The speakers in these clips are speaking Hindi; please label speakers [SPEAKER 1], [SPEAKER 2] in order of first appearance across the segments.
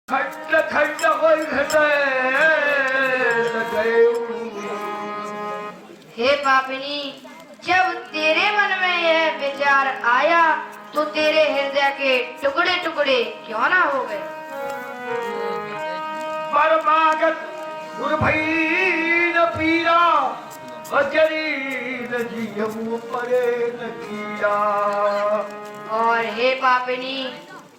[SPEAKER 1] खंड खंड होई
[SPEAKER 2] हे पापिनी, जब तेरे मन में यह विचार आया तो तेरे हृदय के टुकड़े टुकड़े क्यों ना हो गए।
[SPEAKER 1] परमागत गुरु भई न पीरा अजरी न जीव परे न कीरा।
[SPEAKER 2] और हे पापिनी,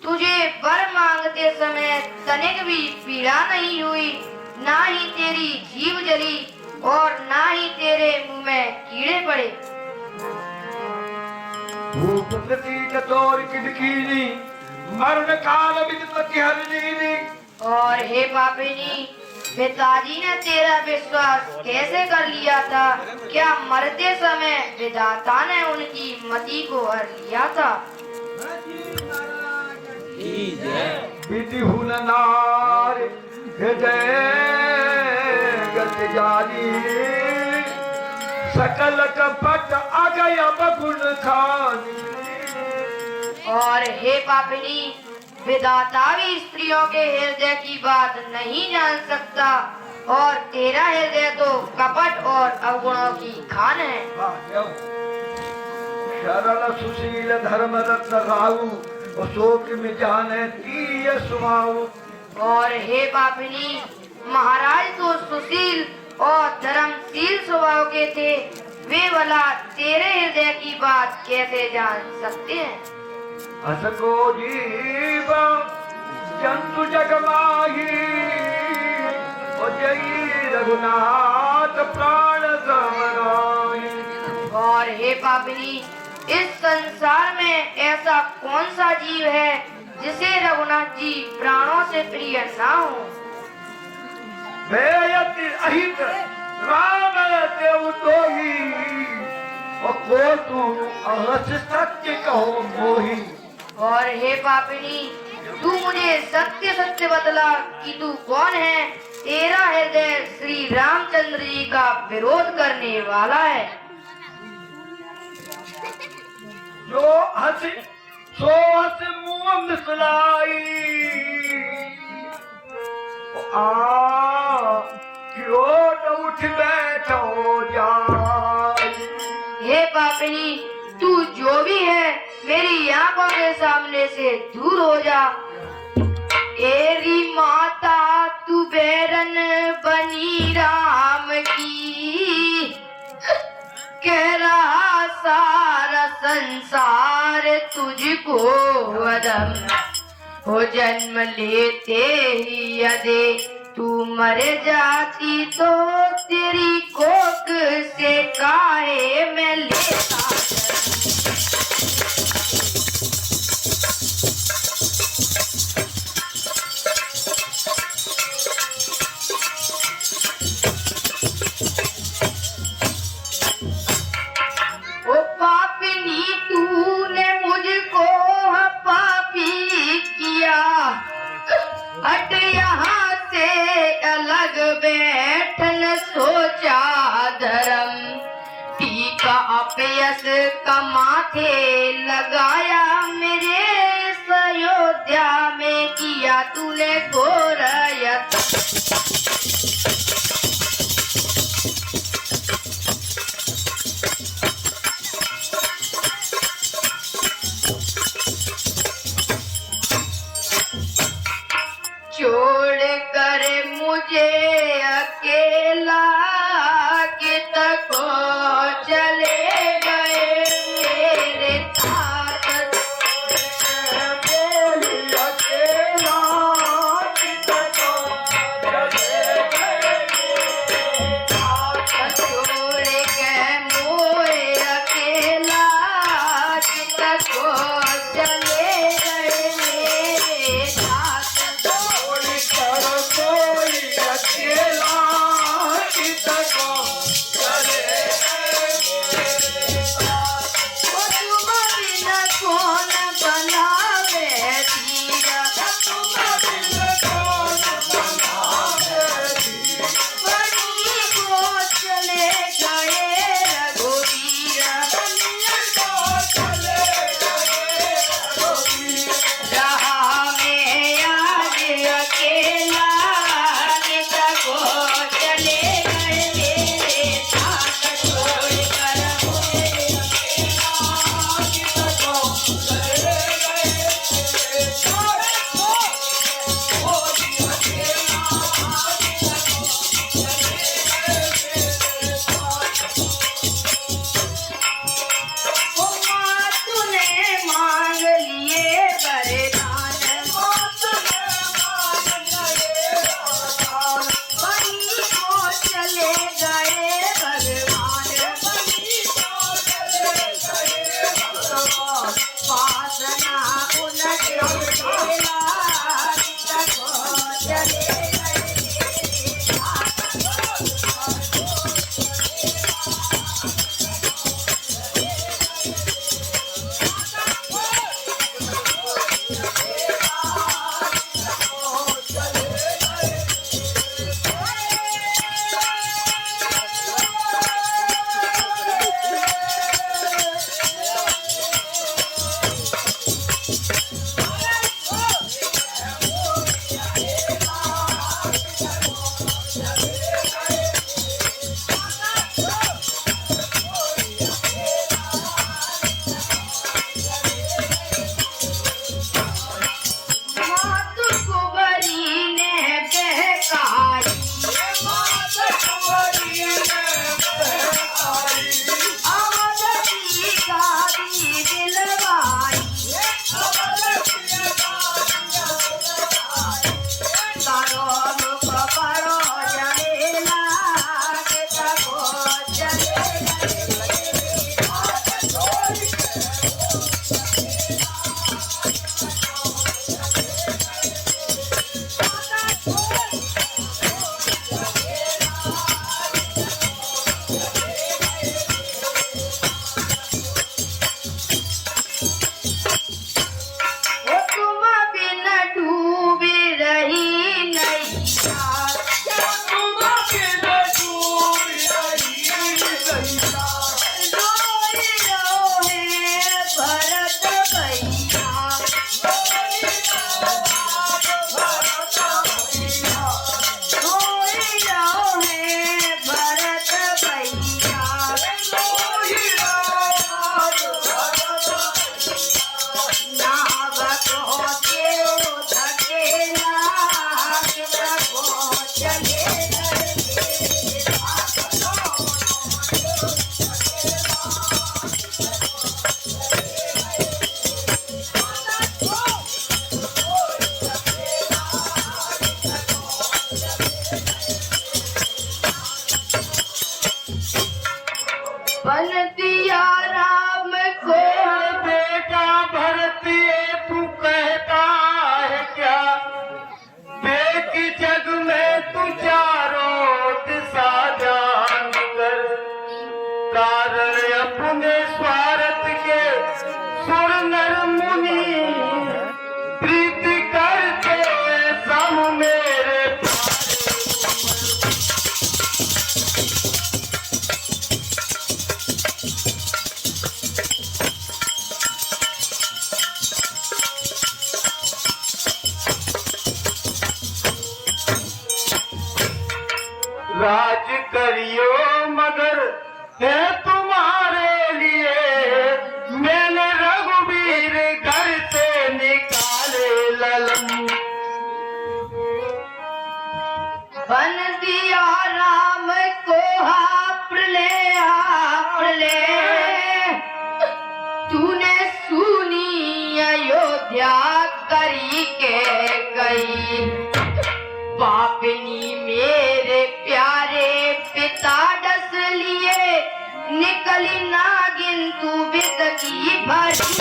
[SPEAKER 2] तुझे वर मांगते समय तनिक भी पीड़ा नहीं हुई, ना ही तेरी जीभ जली और ना ही तेरे मुंह में कीड़े पड़े।
[SPEAKER 1] भूप प्रतीक तोर किडकीनी मरण काल विदपति हरनीनी।
[SPEAKER 2] और हे पापिनी, पिताजी ने तेरा विश्वास कैसे कर लिया था? क्या मरते समय विधाता ने उनकी मति को हर लिया था?
[SPEAKER 1] विधि हुन नार हृदय गत जारी सकल कपट अगय बगुन खानी।
[SPEAKER 2] और हे पापिनी, विधाता भी स्त्रियों के हृदय की बात नहीं जान सकता और तेरा हृदय तो कपट और अवगुणों की खान है।
[SPEAKER 1] शरण सुशील धर्म रत्न खाऊ शोक में जाने तीय सुमाऊ।
[SPEAKER 2] और हे पापिनी, महाराज तो सुशील और धर्मशील स्वभाव के थे, वे भला तेरे हृदय की बात कैसे जान सकते हैं?
[SPEAKER 1] असको जीव जंतु जग माही जय रघुनाथ प्राण समराई।
[SPEAKER 2] और हे पापिनी, इस संसार में ऐसा कौन सा जीव है जिसे रघुनाथ जी प्राणों से प्रिय ना हो?
[SPEAKER 1] बेयति अहित राम देव तोही और को तू अहस सत्य कहो मोही।
[SPEAKER 2] और हे पापिनी, तू मुझे सत्य सत्य बतला कि तू कौन है? तेरा हृदय श्री रामचंद्र जी का विरोध करने वाला है।
[SPEAKER 1] जो हंसी सो हंस मुंह मिसलाई क्यों उठ बैठो जाए।
[SPEAKER 2] हे पापिनी, तू जो भी है मेरी आंखों के सामने से दूर हो जा। तेरी माता तू बैरन बनी राम की, कह रहा सारा संसार तुझको अदम हो, जन्म लेते ही यदि तू मर जाती तो तेरी कोख से काहे मैं लेता। ओ पापिनी, तूने मुझको पापी किया, हट यहाँ से अलग बैठन सोचा धर्म, टीका अपयस का माथे लगाया मेरे अयोध्या में किया तूने घोर यत्न। छोड़ कर मुझे अकेला कित को चले गए मेरे तात।
[SPEAKER 1] बोली अकेला कित को चले गए।
[SPEAKER 2] छोड़ के मोए अकेला कित को चले गए मेरे तात।
[SPEAKER 1] कोई अकेला
[SPEAKER 2] बन दिया राम को
[SPEAKER 1] बेटा भरती तू कहता है क्या, देख जग में तू चारों दिशा जान कर, कारण अपने स्वार्थ के सुर नर मुनि प्रीति करते सम मेरे राज करियो मगर है तुम्हारे लिए, मैंने रघुवीर घर से निकाले ललन।
[SPEAKER 2] बन दिया राम को हाप ले तूने सुनी अयोध्या करी के गई, पापनी मेरे प्यारे पिता डस लिए, निकली नागिन तू विद की भरी।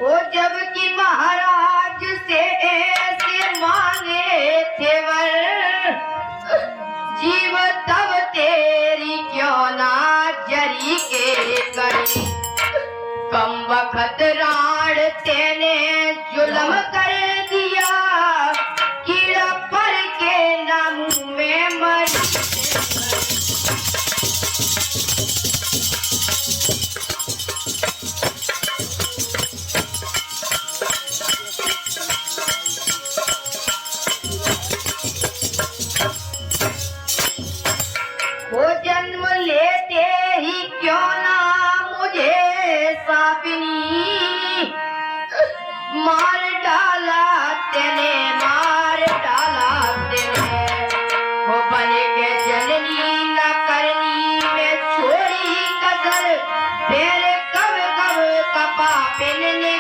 [SPEAKER 2] वो जब की महाराज से ऐसे मांगे थे वर, जीव तब तेरी क्यों ना जरी के करी, कम वक्त राण तेने जुल्म कर दिया, कीड़ा पर के ना मुंह में मरी। वो जन्म लेते ही क्यों ना मुझे सापिनी, मार डाला तेने, मार डाला तेने। वो बन के जननी न करनी में छोड़ी कसर, फिर कब कब कपा पिनने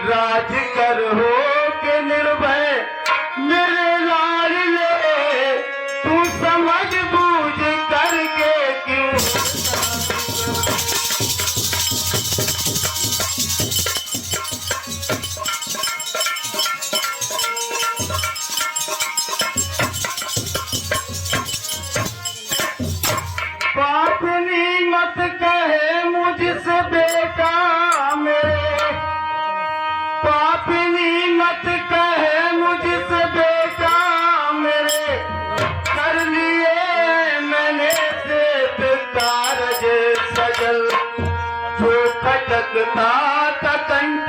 [SPEAKER 1] राज कर हो के निर्भय मेरे लाल ले, तू समझ बूझ करके क्यों। पापनी मत कहे मुझसे बेटा मेरे, पापनी मत कहे मुझसे बेटा मेरे, कर लिए मैंने श्वेत कारज सजल, जो खटकता था कंठ